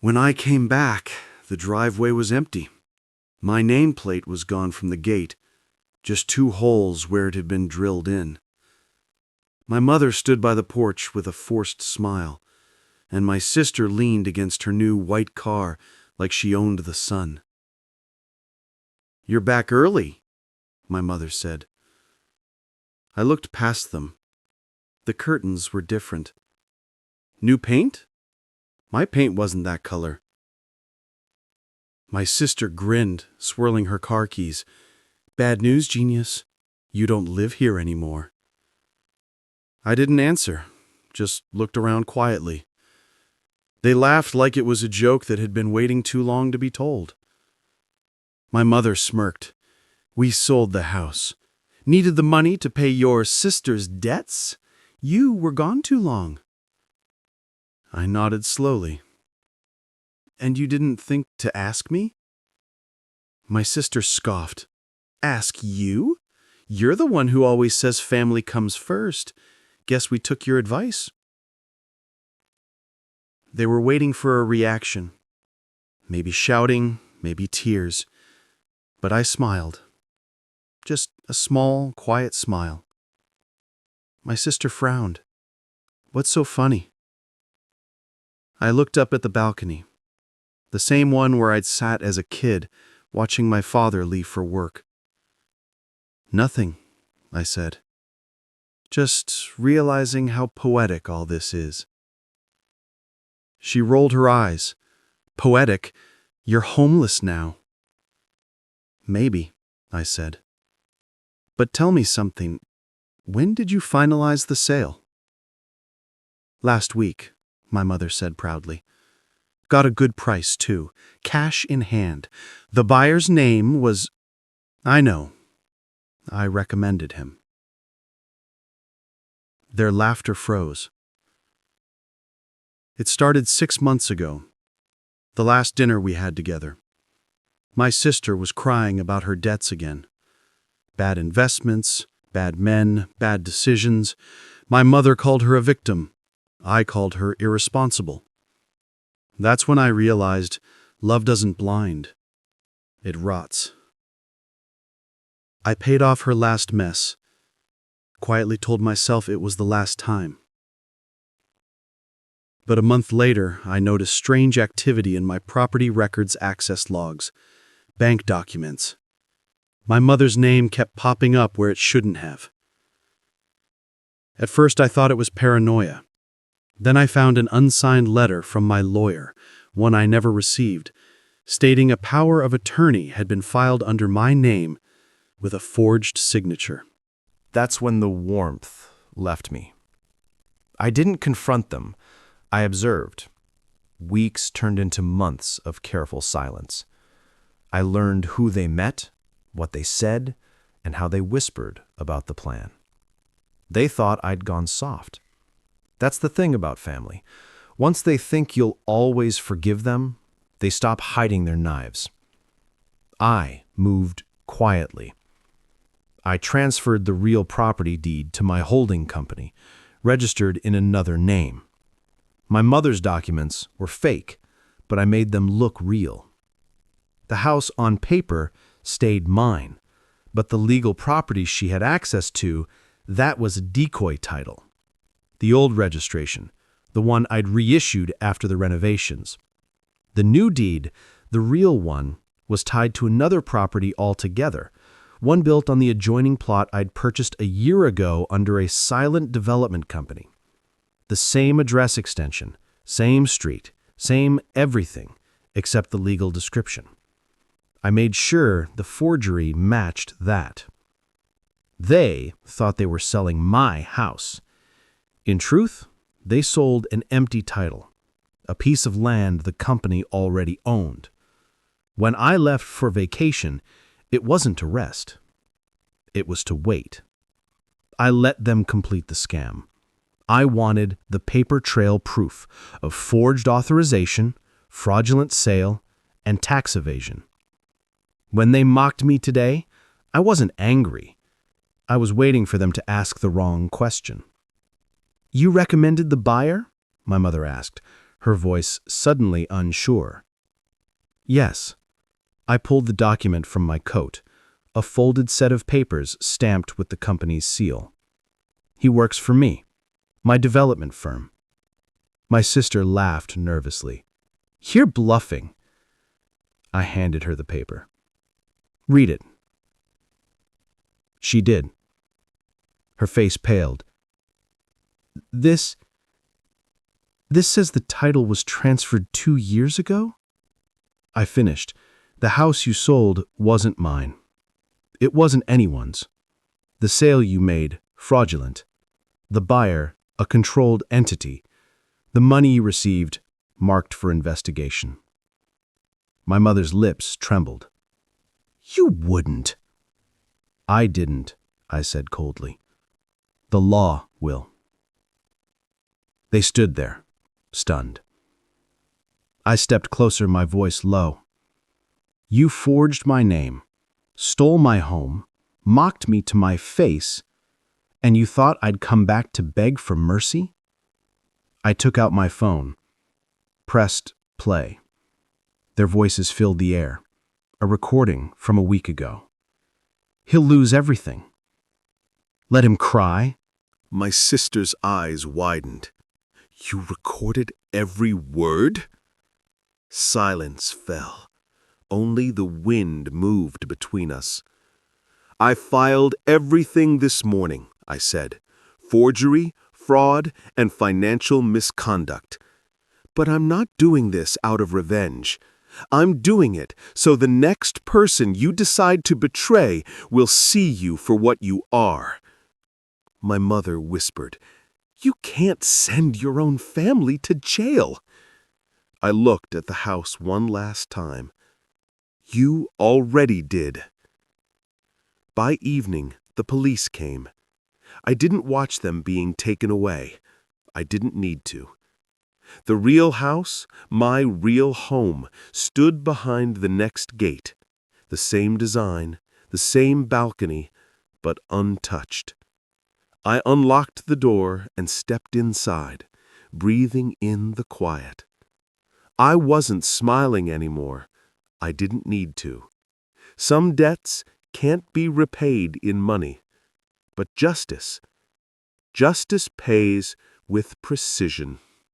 When I came back, the driveway was empty. My nameplate was gone from the gate, just 2 holes where it had been drilled in. My mother stood by the porch with a forced smile, and my sister leaned against her new white car like she owned the sun. "You're back early," my mother said. I looked past them. The curtains were different. New paint? My paint wasn't that color. My sister grinned, swirling her car keys. "Bad news, genius. You don't live here anymore." I didn't answer, just looked around quietly. They laughed like it was a joke that had been waiting too long to be told. My mother smirked. "We sold the house. Needed the money to pay your sister's debts? You were gone too long." I nodded slowly. "And you didn't think to ask me?" My sister scoffed. "Ask you? You're the one who always says family comes first. Guess we took your advice." They were waiting for a reaction. Maybe shouting, maybe tears. But I smiled. Just a small, quiet smile. My sister frowned. "What's so funny?" I looked up at the balcony, the same one where I'd sat as a kid, watching my father leave for work. "Nothing," I said. "Just realizing how poetic all this is." She rolled her eyes. "Poetic? You're homeless now." "Maybe," I said. "But tell me something. When did you finalize the sale?" "Last week," my mother said proudly. "Got a good price, too. Cash in hand. The buyer's name was—" "I know. I recommended him." Their laughter froze. "It started 6 months ago, the last dinner we had together. My sister was crying about her debts again. Bad investments, bad men, bad decisions. My mother called her a victim. I called her irresponsible. That's when I realized love doesn't blind. It rots. I paid off her last mess. Quietly told myself it was the last time. But a month later, I noticed strange activity in my property records access logs, bank documents. My mother's name kept popping up where it shouldn't have. At first, I thought it was paranoia. Then I found an unsigned letter from my lawyer, one I never received, stating a power of attorney had been filed under my name with a forged signature. That's when the warmth left me. I didn't confront them. I observed. Weeks turned into months of careful silence. I learned who they met, what they said, and how they whispered about the plan. They thought I'd gone soft. That's the thing about family. Once they think you'll always forgive them, they stop hiding their knives. I moved quietly. I transferred the real property deed to my holding company, registered in another name. My mother's documents were fake, but I made them look real. The house on paper stayed mine, but the legal property she had access to, that was a decoy title. The old registration, the one I'd reissued after the renovations. The new deed, the real one, was tied to another property altogether, one built on the adjoining plot I'd purchased a year ago under a silent development company. The same address extension, same street, same everything, except the legal description. I made sure the forgery matched that. They thought they were selling my house. In truth, they sold an empty title, a piece of land the company already owned. When I left for vacation, it wasn't to rest. It was to wait. I let them complete the scam. I wanted the paper trail proof of forged authorization, fraudulent sale, and tax evasion. When they mocked me today, I wasn't angry. I was waiting for them to ask the wrong question. "You recommended the buyer?" my mother asked, her voice suddenly unsure. Yes. I pulled the document from my coat, a folded set of papers stamped with the company's seal. He works for me, my development firm. My sister laughed nervously. You're bluffing. I handed her the paper. Read it. She did. Her face paled. This says the title was transferred 2 years ago? I finished. The house you sold wasn't mine. It wasn't anyone's. The sale you made, fraudulent. The buyer, a controlled entity. The money you received, marked for investigation. My mother's lips trembled. You wouldn't. I didn't, I said coldly. The law will. They stood there, stunned. I stepped closer, my voice low. You forged my name, stole my home, mocked me to my face, and you thought I'd come back to beg for mercy? I took out my phone, pressed play. Their voices filled the air, a recording from a week ago. He'll lose everything. Let him cry? My sister's eyes widened. You recorded every word? Silence fell. Only the wind moved between us. I filed everything this morning, I said. Forgery, fraud, and financial misconduct. But I'm not doing this out of revenge. I'm doing it so the next person you decide to betray will see you for what you are. My mother whispered, You can't send your own family to jail. I looked at the house one last time. You already did. By evening, the police came. I didn't watch them being taken away. I didn't need to. The real house, my real home, stood behind the next gate. The same design, the same balcony, but untouched. I unlocked the door and stepped inside, breathing in the quiet. I wasn't smiling anymore. I didn't need to. Some debts can't be repaid in money. But justice pays with precision.